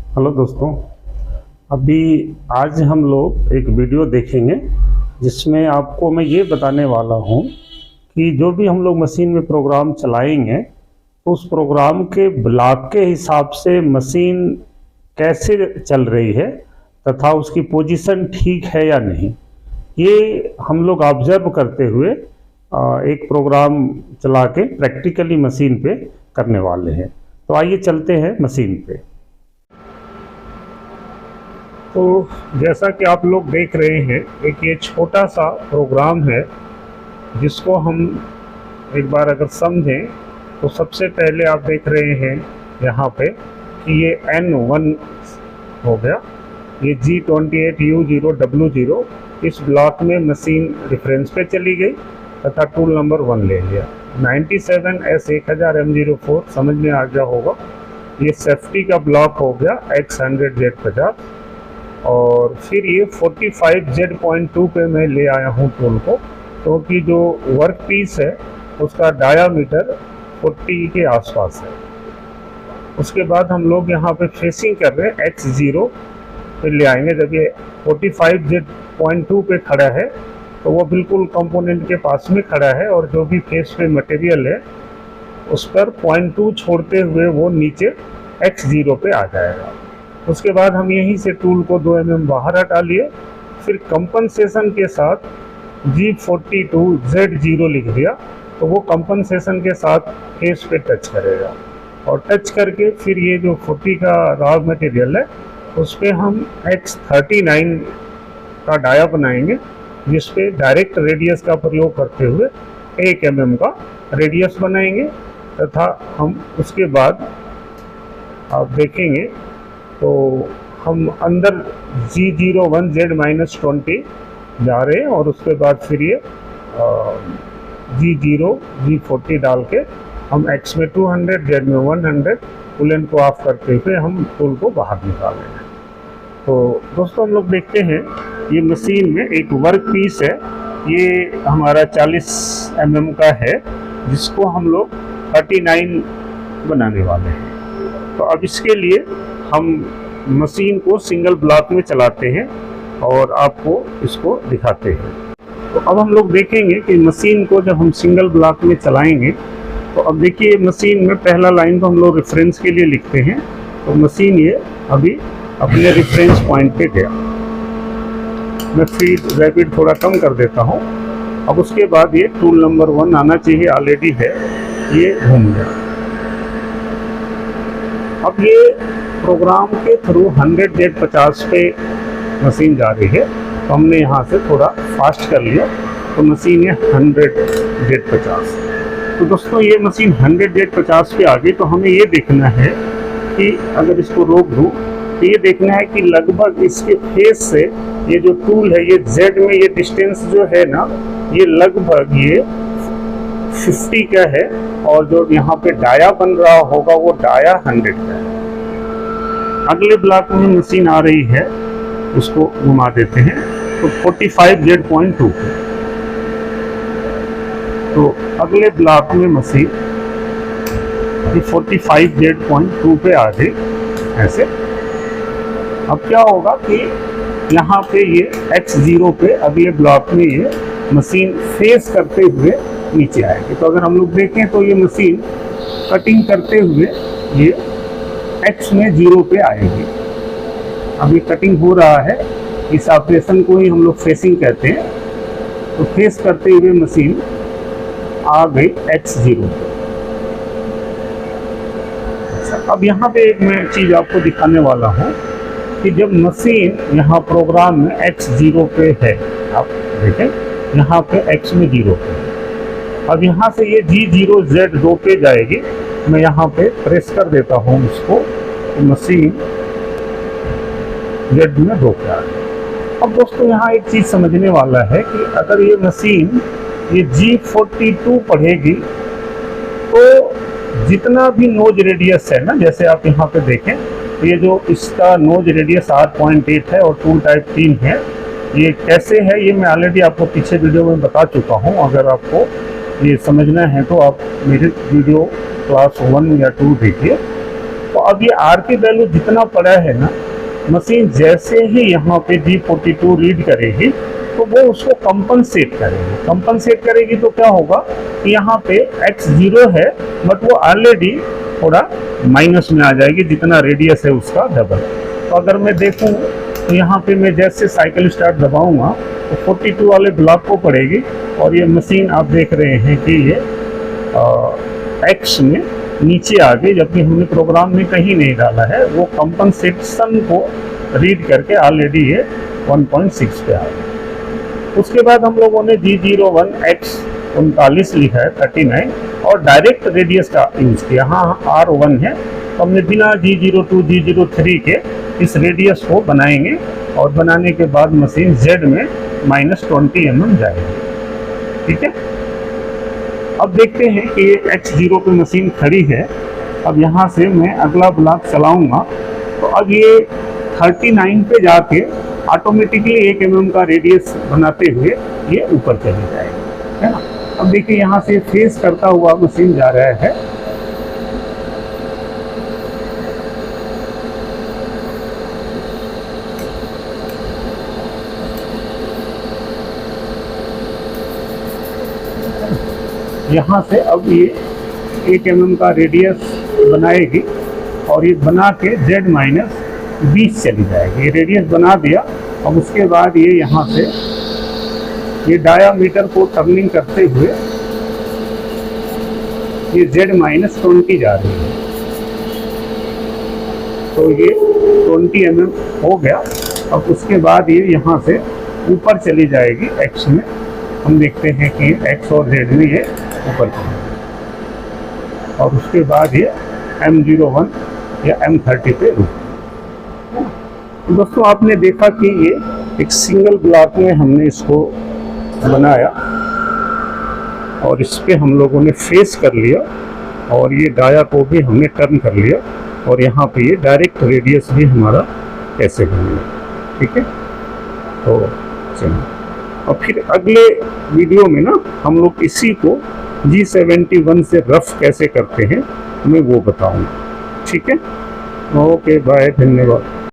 Hello दोस्तों, अभी आज हम लोग एक वीडियो देखेंगे जिसमें आपको मैं ये बताने वाला हूँ कि जो भी हम लोग मशीन में प्रोग्राम चलाएंगे तो उस प्रोग्राम के ब्लॉक के हिसाब से मशीन कैसे चल रही है तथा उसकी पोजीशन ठीक है या नहीं, ये हम लोग ऑब्जर्व करते हुए एक प्रोग्राम चला के प्रैक्टिकली मशीन पे करने वाले हैं। तो आइए चलते हैं मशीन पे। तो जैसा कि आप लोग देख रहे हैं, एक ये छोटा सा प्रोग्राम है जिसको हम एक बार अगर समझें तो सबसे पहले आप देख रहे हैं यहाँ पे कि ये N1 हो गया, ये G28U0W0 इस ब्लॉक में मशीन रेफरेंस पे चली गई तथा टूल नंबर 1 ले लिया। 97S1000M04 समझ में आ गया होगा, ये सेफ्टी का ब्लॉक हो गया X100Z50। और फिर ये 45Z.2 पे मैं ले आया हूँ टूल को, क्योंकि जो वर्क पीस है उसका डायामीटर 40 के आसपास है। उसके बाद हम लोग यहाँ पे फेसिंग कर रहे हैं X0 पे ले आएंगे। जब ये 45Z.2 पे खड़ा है तो वो बिल्कुल कंपोनेंट के पास में खड़ा है और जो भी फेस पे मटेरियल है उस पर 0.2 छोड़ते हुए वो नीचे X0 पे आ जाएगा। उसके बाद हम यहीं से टूल को 2 mm बाहर हटा लिए, फिर कंपनसेशन के साथ G42Z0 लिख दिया तो वो कंपनसेशन के साथ फेस पे टच करेगा और टच करके फिर ये जो 40 का रॉ मटेरियल है उस पर हम X39 का डाया बनाएंगे, जिस पे डायरेक्ट रेडियस का प्रयोग करते हुए 1 mm का रेडियस बनाएंगे। तथा हम उसके बाद आप देखेंगे तो हम अंदर G01Z-20 जा रहे हैं और उसके बाद फिर ये G0 G40 डाल के हम X में 200 Z में 100 कूलेंट को ऑफ करते हुए हम टूल को बाहर निकालेंगे। तो दोस्तों हम लोग देखते हैं ये मशीन में एक वर्क पीस है, ये हमारा 40 mm का है जिसको हम लोग 39 बनाने वाले हैं। तो अब इसके लिए हम मशीन को सिंगल ब्लॉक में चलाते हैं और आपको इसको दिखाते हैं। तो अब हम लोग देखेंगे कि मशीन को जब हम सिंगल ब्लॉक में चलाएंगे तो अब देखिए मशीन में पहला लाइन तो हम लोग रेफरेंस के लिए लिखते हैं। तो मशीन ये अभी अपने रेफरेंस पॉइंट पे गया। मैं स्पीड रैपिड थोड़ा कम कर देता हूँ। अब उसके बाद ये टूल नंबर 1 आना चाहिए, ऑलरेडी है, ये घूम गया। अब ये प्रोग्राम के थ्रू 100Z50 पे मशीन जा रही है तो हमने यहाँ से थोड़ा फास्ट कर लिया तो मशीन है 100Z50। तो दोस्तों ये मशीन 100Z50 पे आ गई तो हमें ये देखना है कि अगर इसको रोक दूँ तो ये देखना है कि लगभग इसके फेस से ये जो टूल है ये Z में ये डिस्टेंस जो है ना ये लगभग ये 50 का है और जो यहाँ पे डाया बन रहा होगा वो डाया 100 का है। अगले ब्लॉक में मशीन आ रही है, उसको घुमा देते हैं तो 45Z.2 पे। तो अगले ब्लॉक में मशीन 45Z.2 पे आ गई ऐसे। अब क्या होगा कि यहाँ पे ये X0 पे अगले ब्लॉक में ये मशीन फेस करते हुए नीचे आएगी। तो अगर हम लोग देखें तो ये मशीन कटिंग करते हुए ये X में 0 पे आएगी। अब ये कटिंग हो रहा है, इस ऑपरेशन को ही हम लोग फेसिंग कहते हैं। तो फेस करते हुए मशीन आ गई X0। अब यहाँ पे एक मैं चीज़ आपको दिखाने वाला हूँ कि जब मशीन यहाँ प्रोग्राम में X0 पे है, आप देखें यहाँ पे X में 0 पे। अब यहाँ से ये G0Z2 पे जाएगी। मैं यहाँ पे प्रेस कर देता हूँ इसको तो मशीन Z में 2 पे आ गई। अब दोस्तों यहाँ एक चीज़ समझने वाला है कि अगर ये मशीन ये G42 पढ़ेगी तो जितना भी नोज रेडियस है ना, जैसे आप यहाँ पे देखें तो ये जो इसका नोज रेडियस 8.8 है और टूल टाइप 3 है। ये कैसे है ये मैं ऑलरेडी आपको पीछे वीडियो में बता चुका हूँ। अगर आपको ये समझना है तो आप मेरे वीडियो क्लास 1 या 2 देखिए। तो अब ये आर की वैल्यू जितना पड़ा है ना, मशीन जैसे ही यहाँ पे G42 रीड करेगी तो वो उसको कंपनसेट करेगी। कंपनसेट करेगी तो क्या होगा कि यहाँ पे x 0 है, बट वो ऑलरेडी थोड़ा माइनस में आ जाएगी, जितना रेडियस है उसका डबल। तो अगर मैं देखूँ तो यहाँ पे मैं जैसे साइकिल स्टार्ट दबाऊंगा तो 42 वाले ब्लॉक को पड़ेगी, और ये मशीन आप देख रहे हैं कि ये x में नीचे आ गई, जबकि हमने प्रोग्राम में कहीं नहीं डाला है। वो कंपनसेशन को रीड करके ऑलरेडी ये 1.6 पे आ गई। उसके बाद हम लोगों ने G01 x 39 लिखा है 39, और डायरेक्ट रेडियस का यूज किया। यहाँ R1 है तो हमने बिना G02 G03 के इस रेडियस को बनाएंगे, और बनाने के बाद मशीन Z में -20 mm जाएगी। ठीक है, अब देखते हैं कि ये X0 पे मशीन खड़ी है। अब यहाँ से मैं अगला ब्लॉक चलाऊंगा तो अब ये 39 पे जाके ऑटोमेटिकली 1 mm का रेडियस बनाते हुए ये ऊपर चली जाएगी, है ना। अब देखिए यहाँ से फेस करता हुआ मशीन जा रहा है। यहाँ से अब ये 1 mm का रेडियस बनाएगी, और ये बना के Z-20 चली जाएगी। ये रेडियस बना दिया। अब उसके बाद ये यहाँ से ये डायामीटर को टर्निंग करते हुए ये Z-20 जा रही है। तो ये 20 mm हो गया। अब उसके बाद ये यहाँ से ऊपर चली जाएगी X में। हम देखते हैं कि X और Z में ये ऊपर चली जाएगी, और उसके बाद ये M01 या M30 पे रुक। दोस्तों आपने देखा कि ये एक सिंगल ब्लॉक में हमने इसको बनाया, और इस पे हम लोगों ने फेस कर लिया, और ये डाया को भी हमने टर्न कर लिया, और यहाँ पे ये डायरेक्ट रेडियस भी हमारा ऐसे बन गया। ठीक है, तो चलिए और फिर अगले वीडियो में ना हम लोग इसी को G71 से रफ कैसे करते हैं मैं वो बताऊंगा। ठीक है, ओके बाय, धन्यवाद।